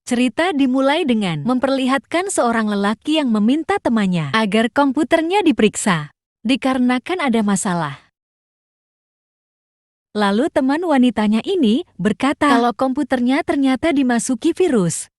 Cerita dimulai dengan memperlihatkan seorang lelaki yang meminta temannya agar komputernya diperiksa, dikarenakan ada masalah. Lalu teman wanitanya ini berkata kalau komputernya ternyata dimasuki virus.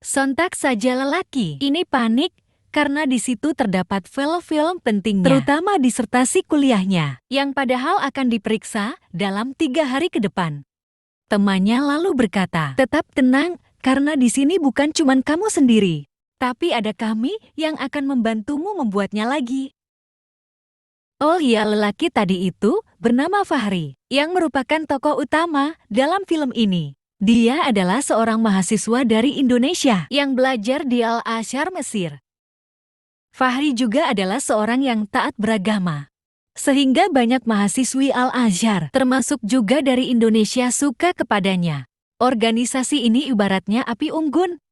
Sontak saja lelaki ini panik karena di situ terdapat file-file pentingnya, terutama disertasi kuliahnya, yang padahal akan diperiksa dalam 3 hari ke depan. Temannya lalu berkata, "Tetap tenang, karena di sini bukan cuma kamu sendiri, tapi ada kami yang akan membantumu membuatnya lagi." Oh iya, lelaki tadi itu bernama Fahri, yang merupakan tokoh utama dalam film ini. Dia adalah seorang mahasiswa dari Indonesia yang belajar di Al-Azhar, Mesir. Fahri juga adalah seorang yang taat beragama, sehingga banyak mahasiswi Al-Azhar, termasuk juga dari Indonesia, suka kepadanya. Organisasi ini ibaratnya api unggun.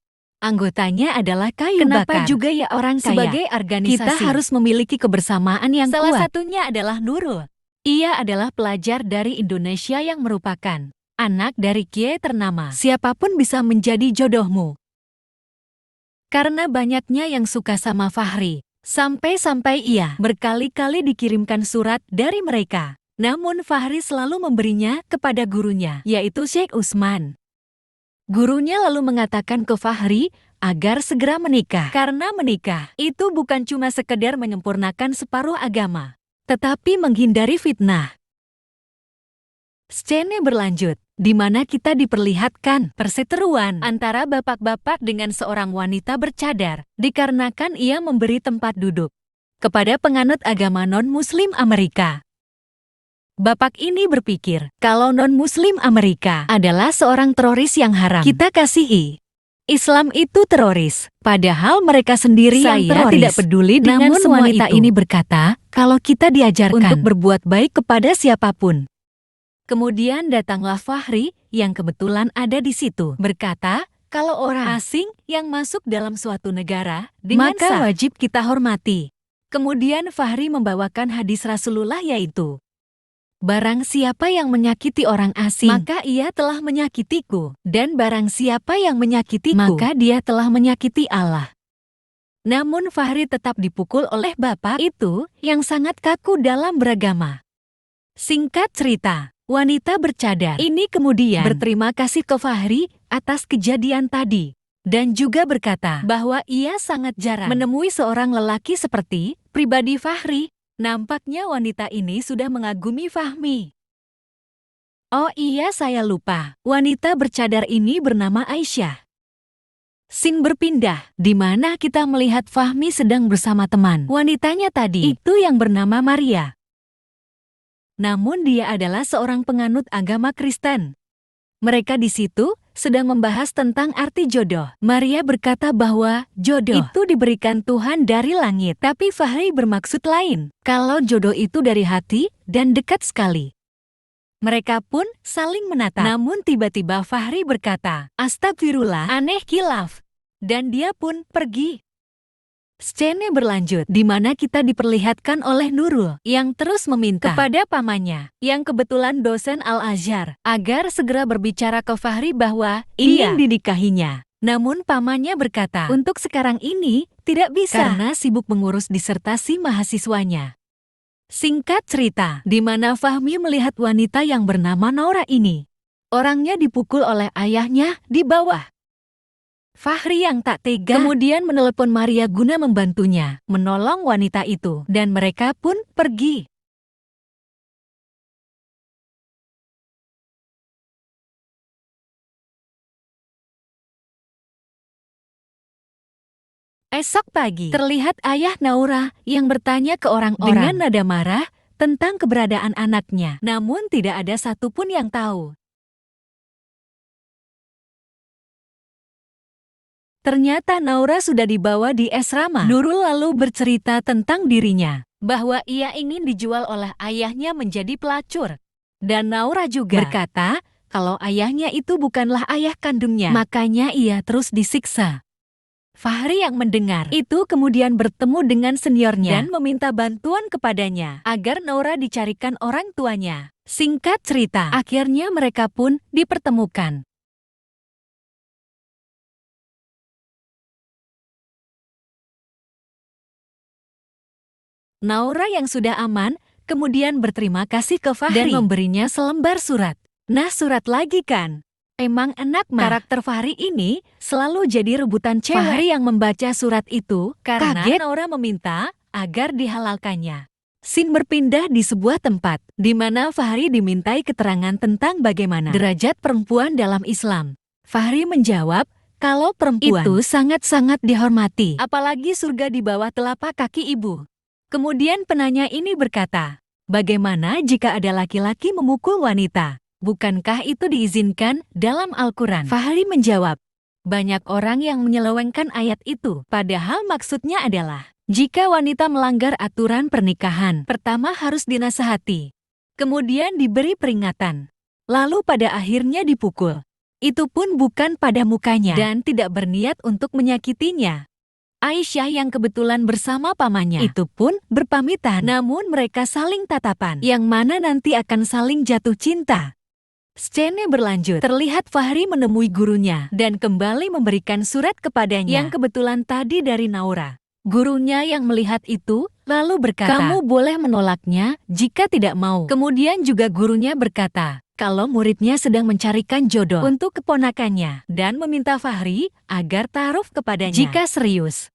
Anggotanya adalah kayu bakar. Kenapa juga ya orang kaya? Sebagai organisasi, kita harus memiliki kebersamaan yang kuat. Salah satunya adalah Nurul. Ia adalah pelajar dari Indonesia yang merupakan anak dari kiai ternama. Siapapun bisa menjadi jodohmu. Karena banyaknya yang suka sama Fahri, sampai-sampai ia berkali-kali dikirimkan surat dari mereka. Namun Fahri selalu memberinya kepada gurunya, yaitu Syekh Utsman. Gurunya lalu mengatakan ke Fahri agar segera menikah. Karena menikah itu bukan cuma sekedar menyempurnakan separuh agama, tetapi menghindari fitnah. Scene berlanjut, di mana kita diperlihatkan perseteruan antara bapak-bapak dengan seorang wanita bercadar, dikarenakan ia memberi tempat duduk kepada penganut agama non-Muslim Amerika. Bapak ini berpikir kalau non-Muslim Amerika adalah seorang teroris yang haram kita kasihi. Islam itu teroris, padahal mereka sendiri yang teroris. Tidak peduli dengan namun semua wanita ini berkata kalau kita diajarkan untuk berbuat baik kepada siapapun. Kemudian datanglah Fahri yang kebetulan ada di situ, berkata kalau orang asing yang masuk dalam suatu negara dengan maka wajib kita hormati. Kemudian Fahri membawakan hadis Rasulullah, yaitu barang siapa yang menyakiti orang asing, maka ia telah menyakitiku. Dan barang siapa yang menyakitiku, maka dia telah menyakiti Allah. Namun Fahri tetap dipukul oleh bapak itu yang sangat kaku dalam beragama. Singkat cerita, wanita bercadar ini kemudian berterima kasih ke Fahri atas kejadian tadi. Dan juga berkata bahwa ia sangat jarang menemui seorang lelaki seperti pribadi Fahri. Nampaknya wanita ini sudah mengagumi Fahmi. Oh iya, saya lupa. Wanita bercadar ini bernama Aisyah. Scene berpindah, di mana kita melihat Fahmi sedang bersama teman wanitanya tadi, itu yang bernama Maria. Namun dia adalah seorang penganut agama Kristen. Mereka di situ sedang membahas tentang arti jodoh. Maria berkata bahwa jodoh itu diberikan Tuhan dari langit. Tapi Fahri bermaksud lain, kalau jodoh itu dari hati dan dekat sekali. Mereka pun saling menatap. Namun tiba-tiba Fahri berkata, "Astagfirullah, aneh kilaf." Dan dia pun pergi. Scene berlanjut, di mana kita diperlihatkan oleh Nurul yang terus meminta kepada pamannya, yang kebetulan dosen Al-Azhar, agar segera berbicara ke Fahri bahwa ingin dinikahinya. Namun pamannya berkata, untuk sekarang ini tidak bisa karena sibuk mengurus disertasi mahasiswanya. Singkat cerita, di mana Fahmi melihat wanita yang bernama Naura ini. Orangnya dipukul oleh ayahnya di bawah. Fahri yang tak tega kemudian menelepon Maria guna membantunya menolong wanita itu, dan mereka pun pergi. Esok pagi, terlihat ayah Naura yang bertanya ke orang-orang dengan nada marah tentang keberadaan anaknya, namun tidak ada satupun yang tahu. Ternyata Naura sudah dibawa di asrama. Nurul lalu bercerita tentang dirinya, bahwa ia ingin dijual oleh ayahnya menjadi pelacur. Dan Naura juga berkata kalau ayahnya itu bukanlah ayah kandungnya, makanya ia terus disiksa. Fahri yang mendengar itu kemudian bertemu dengan seniornya dan meminta bantuan kepadanya agar Naura dicarikan orang tuanya. Singkat cerita, akhirnya mereka pun dipertemukan. Naura yang sudah aman, kemudian berterima kasih ke Fahri dan memberinya selembar surat. Nah, surat lagi kan? Emang enak mah. Karakter Fahri ini selalu jadi rebutan cewek. Fahri yang membaca surat itu karena Naura meminta agar dihalalkannya. Scene berpindah di sebuah tempat, di mana Fahri dimintai keterangan tentang bagaimana derajat perempuan dalam Islam. Fahri menjawab, kalau perempuan itu sangat-sangat dihormati, apalagi surga di bawah telapak kaki ibu. Kemudian penanya ini berkata, bagaimana jika ada laki-laki memukul wanita? Bukankah itu diizinkan dalam Al-Quran? Fahri menjawab, banyak orang yang menyelewengkan ayat itu, padahal maksudnya adalah, jika wanita melanggar aturan pernikahan, pertama harus dinasihati, kemudian diberi peringatan, lalu pada akhirnya dipukul. Itu pun bukan pada mukanya dan tidak berniat untuk menyakitinya. Aisyah yang kebetulan bersama pamannya itu pun berpamitan, namun mereka saling tatapan, yang mana nanti akan saling jatuh cinta. Scene berlanjut, terlihat Fahri menemui gurunya dan kembali memberikan surat kepadanya yang kebetulan tadi dari Naura. Gurunya yang melihat itu lalu berkata, kamu boleh menolaknya jika tidak mau. Kemudian juga gurunya berkata, kalau muridnya sedang mencarikan jodoh untuk keponakannya dan meminta Fahri agar taaruf kepadanya jika serius.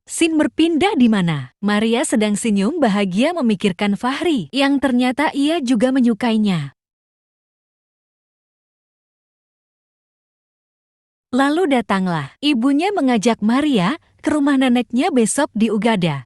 Scene berpindah di mana Maria sedang senyum bahagia memikirkan Fahri yang ternyata ia juga menyukainya. Lalu datanglah ibunya mengajak Maria ke rumah neneknya besok di Ugada.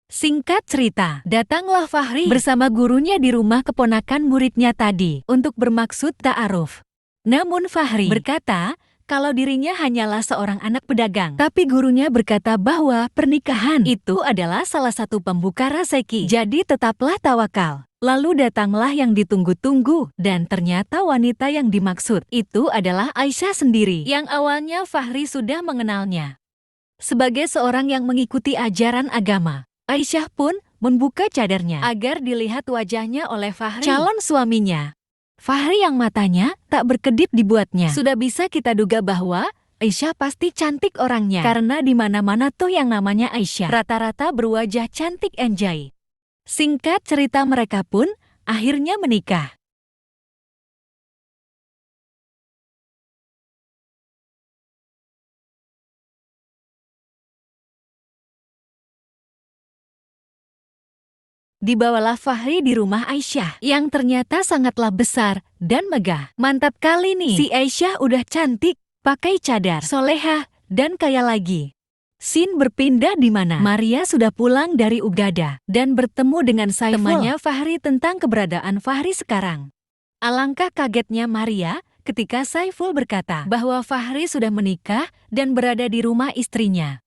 Singkat cerita, datanglah Fahri bersama gurunya di rumah keponakan muridnya tadi untuk bermaksud ta'aruf. Namun Fahri berkata kalau dirinya hanyalah seorang anak pedagang. Tapi gurunya berkata bahwa pernikahan itu adalah salah satu pembuka rezeki. Jadi tetaplah tawakal. Lalu datanglah yang ditunggu-tunggu dan ternyata wanita yang dimaksud itu adalah Aisyah sendiri yang awalnya Fahri sudah mengenalnya. Sebagai seorang yang mengikuti ajaran agama, Aisyah pun membuka cadarnya agar dilihat wajahnya oleh Fahri, calon suaminya. Fahri yang matanya tak berkedip dibuatnya. Sudah bisa kita duga bahwa Aisyah pasti cantik orangnya karena di mana-mana tuh yang namanya Aisyah rata-rata berwajah cantik enjai. Singkat cerita mereka pun akhirnya menikah. Dibawalah Fahri di rumah Aisyah yang ternyata sangatlah besar dan megah. Mantap kali nih, si Aisyah udah cantik, pakai cadar, solehah, dan kaya lagi. Scene berpindah di mana Maria sudah pulang dari Ugada dan bertemu dengan Saiful, temannya Fahri tentang keberadaan Fahri sekarang. Alangkah kagetnya Maria ketika Saiful berkata bahwa Fahri sudah menikah dan berada di rumah istrinya.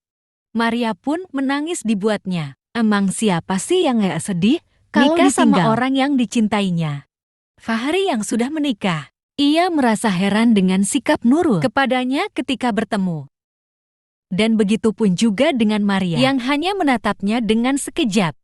Maria pun menangis dibuatnya. Emang siapa sih yang gak sedih kalau nikah sama orang yang dicintainya? Fahri yang sudah menikah, ia merasa heran dengan sikap Nurul kepadanya ketika bertemu. Dan begitu pun juga dengan Maria yang hanya menatapnya dengan sekejap.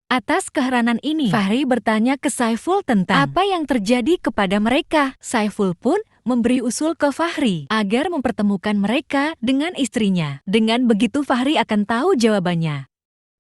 Atas keheranan ini, Fahri bertanya ke Saiful tentang apa yang terjadi kepada mereka. Saiful pun memberi usul ke Fahri agar mempertemukan mereka dengan istrinya. Dengan begitu Fahri akan tahu jawabannya.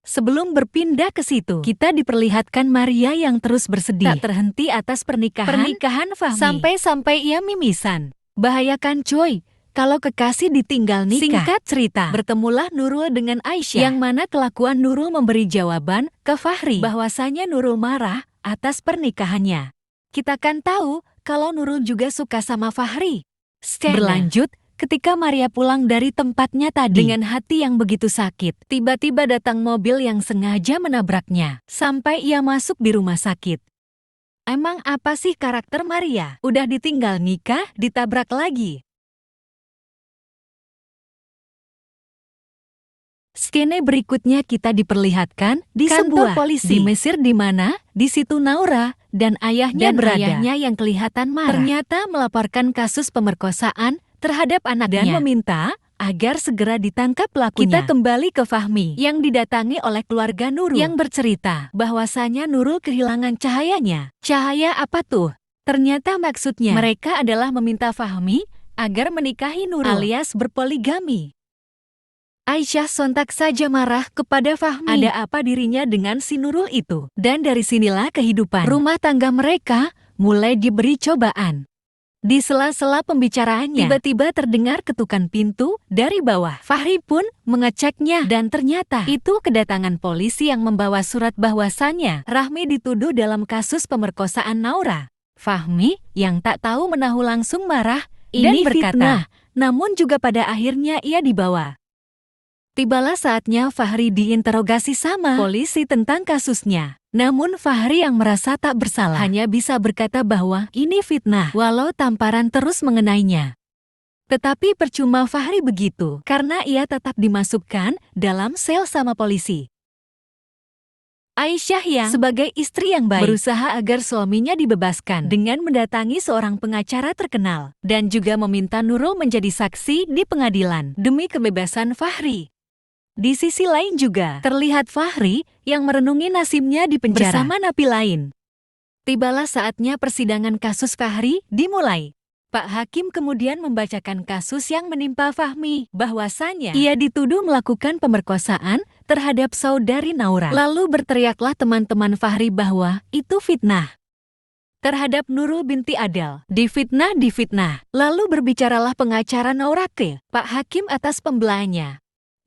Sebelum berpindah ke situ, kita diperlihatkan Maria yang terus bersedih tak terhenti atas pernikahan Fahmi. Sampai-sampai ia mimisan. Bahayakan coy, kalau kekasih ditinggal nikah. Singkat cerita, bertemulah Nurul dengan Aisyah, yang mana kelakuan Nurul memberi jawaban ke Fahri bahwasanya Nurul marah atas pernikahannya. Kita kan tahu kalau Nurul juga suka sama Fahri. Berlanjut, ketika Maria pulang dari tempatnya tadi dengan hati yang begitu sakit, tiba-tiba datang mobil yang sengaja menabraknya sampai ia masuk di rumah sakit. Emang apa sih karakter Maria? Udah ditinggal nikah, ditabrak lagi. Skene berikutnya kita diperlihatkan di kantor polisi di Mesir di mana di situ Naura dan ayahnya berada. Ayahnya yang kelihatan marah ternyata melaporkan kasus pemerkosaan terhadap anaknya dan meminta agar segera ditangkap pelakunya. Kita kembali ke Fahmi yang didatangi oleh keluarga Nurul yang bercerita bahwasanya Nurul kehilangan cahayanya. Cahaya apa tuh? Ternyata maksudnya mereka adalah meminta Fahmi agar menikahi Nurul alias berpoligami. Aisyah sontak saja marah kepada Fahmi. Ada apa dirinya dengan si Nurul itu? Dan dari sinilah kehidupan rumah tangga mereka mulai diberi cobaan. Di sela-sela pembicaraannya, tiba-tiba terdengar ketukan pintu dari bawah. Fahri pun mengeceknya dan ternyata itu kedatangan polisi yang membawa surat bahwasannya Rahmi dituduh dalam kasus pemerkosaan Naura. Fahmi yang tak tahu menahu langsung marah dan berkata, fitnah. Namun juga pada akhirnya ia dibawa. Tibalah saatnya Fahri diinterogasi sama polisi tentang kasusnya. Namun Fahri yang merasa tak bersalah hanya bisa berkata bahwa ini fitnah walau tamparan terus mengenainya. Tetapi percuma Fahri begitu karena ia tetap dimasukkan dalam sel sama polisi. Aisyah yang sebagai istri yang baik berusaha agar suaminya dibebaskan dengan mendatangi seorang pengacara terkenal dan juga meminta Nurul menjadi saksi di pengadilan demi kebebasan Fahri. Di sisi lain juga, terlihat Fahri yang merenungi nasibnya di penjara bersama napi lain. Tibalah saatnya persidangan kasus Fahri dimulai. Pak Hakim kemudian membacakan kasus yang menimpa Fahmi, bahwasannya ia dituduh melakukan pemerkosaan terhadap saudari Naura. Lalu berteriaklah teman-teman Fahri bahwa itu fitnah terhadap Nurul binti Adel. Difitnah. Lalu berbicaralah pengacara Naura ke Pak Hakim atas pembelaannya.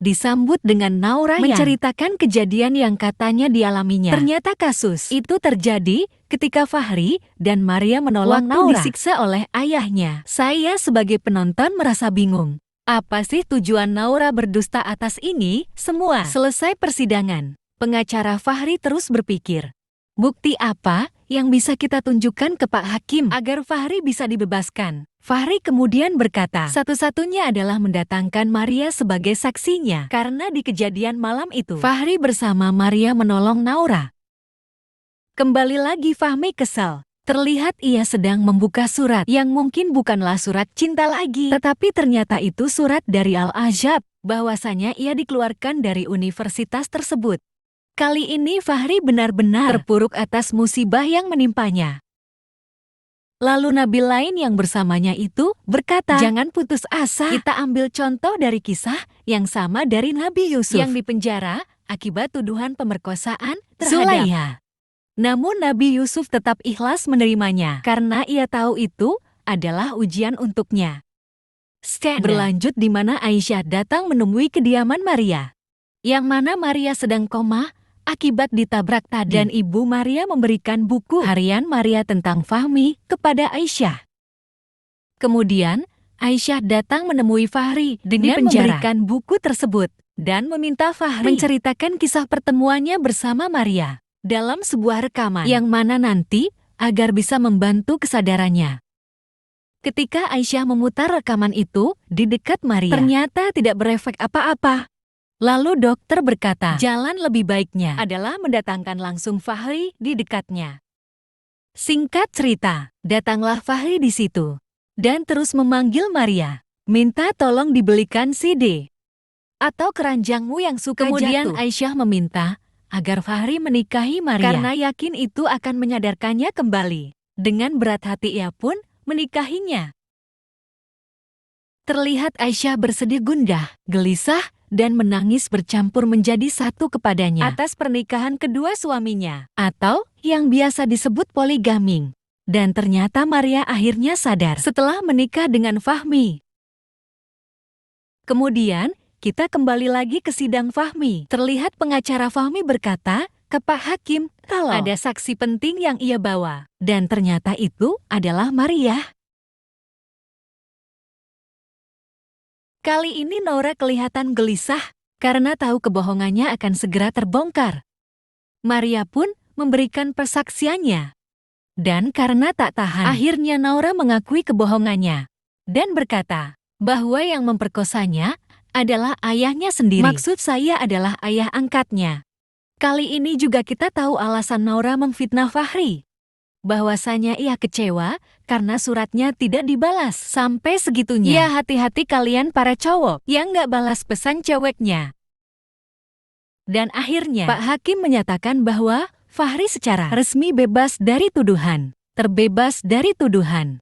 Disambut dengan Naura yang menceritakan kejadian yang katanya dialaminya. Ternyata kasus itu terjadi ketika Fahri dan Maria menolong Naura disiksa oleh ayahnya. Saya sebagai penonton merasa bingung. Apa sih tujuan Naura berdusta atas ini semua? Selesai persidangan, pengacara Fahri terus berpikir, bukti apa yang bisa kita tunjukkan ke Pak Hakim agar Fahri bisa dibebaskan? Fahri kemudian berkata, satu-satunya adalah mendatangkan Maria sebagai saksinya. Karena di kejadian malam itu, Fahri bersama Maria menolong Naura. Kembali lagi Fahmi kesal. Terlihat ia sedang membuka surat yang mungkin bukanlah surat cinta lagi. Tetapi ternyata itu surat dari Al-Azhar, bahwasanya ia dikeluarkan dari universitas tersebut. Kali ini Fahri benar-benar terpuruk atas musibah yang menimpanya. Lalu nabi lain yang bersamanya itu berkata, jangan putus asa, kita ambil contoh dari kisah yang sama dari Nabi Yusuf yang dipenjara akibat tuduhan pemerkosaan terhadap Zulaiha. Namun Nabi Yusuf tetap ikhlas menerimanya karena ia tahu itu adalah ujian untuknya. Skena berlanjut di mana Aisyah datang menemui kediaman Maria, yang mana Maria sedang koma akibat ditabrak tadi. Dan ibu Maria memberikan buku harian Maria tentang Fahmi kepada Aisyah. Kemudian Aisyah datang menemui Fahri dengan memberikan buku tersebut dan meminta Fahri menceritakan kisah pertemuannya bersama Maria dalam sebuah rekaman yang mana nanti agar bisa membantu kesadarannya. Ketika Aisyah memutar rekaman itu di dekat Maria, ternyata tidak berefek apa-apa. Lalu dokter berkata, jalan lebih baiknya adalah mendatangkan langsung Fahri di dekatnya. Singkat cerita, datanglah Fahri di situ dan terus memanggil Maria, minta tolong dibelikan CD atau keranjangmu yang suka Kemudian jatuh. Aisyah meminta agar Fahri menikahi Maria karena yakin itu akan menyadarkannya kembali. Dengan berat hati ia pun menikahinya. Terlihat Aisyah bersedih gundah, gelisah, dan menangis bercampur menjadi satu kepadanya atas pernikahan kedua suaminya, atau yang biasa disebut poligami. Dan ternyata Maria akhirnya sadar setelah menikah dengan Fahmi. Kemudian, kita kembali lagi ke sidang Fahmi. Terlihat pengacara Fahmi berkata ke Pak Hakim kalau ada saksi penting yang ia bawa, dan ternyata itu adalah Maria. Kali ini Naura kelihatan gelisah karena tahu kebohongannya akan segera terbongkar. Maria pun memberikan persaksiannya. Dan karena tak tahan, akhirnya Naura mengakui kebohongannya dan berkata bahwa yang memperkosanya adalah ayahnya sendiri. Maksud saya adalah ayah angkatnya. Kali ini juga kita tahu alasan Naura memfitnah Fahri. Bahwasanya ia kecewa karena suratnya tidak dibalas. Sampai segitunya. Ya hati-hati kalian para cowok yang nggak balas pesan ceweknya. Dan akhirnya Pak Hakim menyatakan bahwa Fahri secara resmi bebas dari tuduhan. Terbebas dari tuduhan.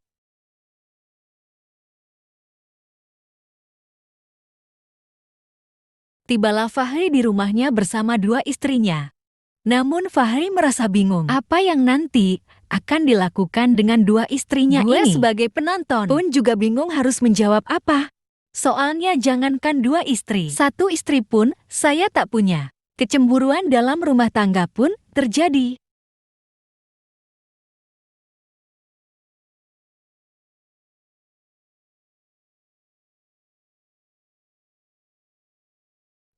Tibalah Fahri di rumahnya bersama dua istrinya. Namun Fahri merasa bingung. Apa yang nanti akan dilakukan dengan dua istrinya ini? Gue sebagai penonton pun juga bingung harus menjawab apa. Soalnya jangankan dua istri, satu istri pun saya tak punya. Kecemburuan dalam rumah tangga pun terjadi.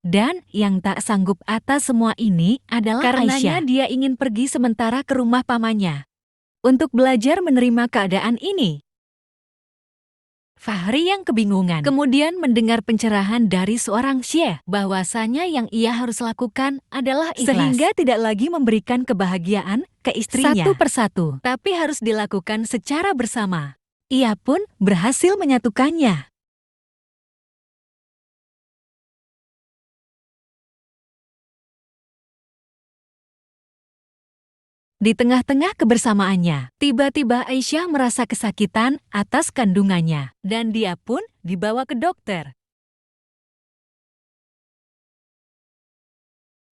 Dan yang tak sanggup atas semua ini adalah karenanya Aisyah. Dia ingin pergi sementara ke rumah pamannya untuk belajar menerima keadaan ini. Fahri yang kebingungan kemudian mendengar pencerahan dari seorang syekh bahwasanya yang ia harus lakukan adalah ikhlas. Sehingga tidak lagi memberikan kebahagiaan ke istrinya satu persatu, tapi harus dilakukan secara bersama. Ia pun berhasil menyatukannya. Di tengah-tengah kebersamaannya, tiba-tiba Aisyah merasa kesakitan atas kandungannya, dan dia pun dibawa ke dokter.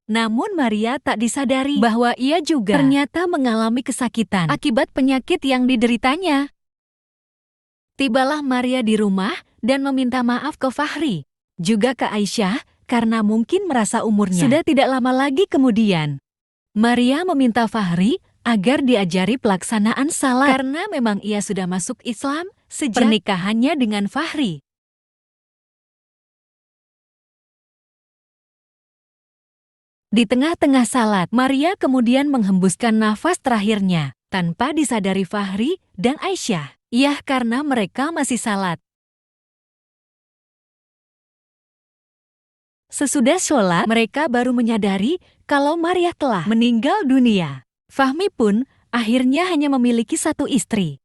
Namun Maria tak disadari bahwa ia juga ternyata mengalami kesakitan akibat penyakit yang dideritanya. Tibalah Maria di rumah dan meminta maaf ke Fahri, juga ke Aisyah, karena mungkin merasa umurnya sudah tidak lama lagi kemudian. Maria meminta Fahri agar diajari pelaksanaan salat karena memang ia sudah masuk Islam sejak pernikahannya dengan Fahri. Di tengah-tengah salat, Maria kemudian menghembuskan nafas terakhirnya tanpa disadari Fahri dan Aisyah. Iya, karena mereka masih salat. Sesudah sholat, mereka baru menyadari kalau Maria telah meninggal dunia. Fahmi pun akhirnya hanya memiliki satu istri.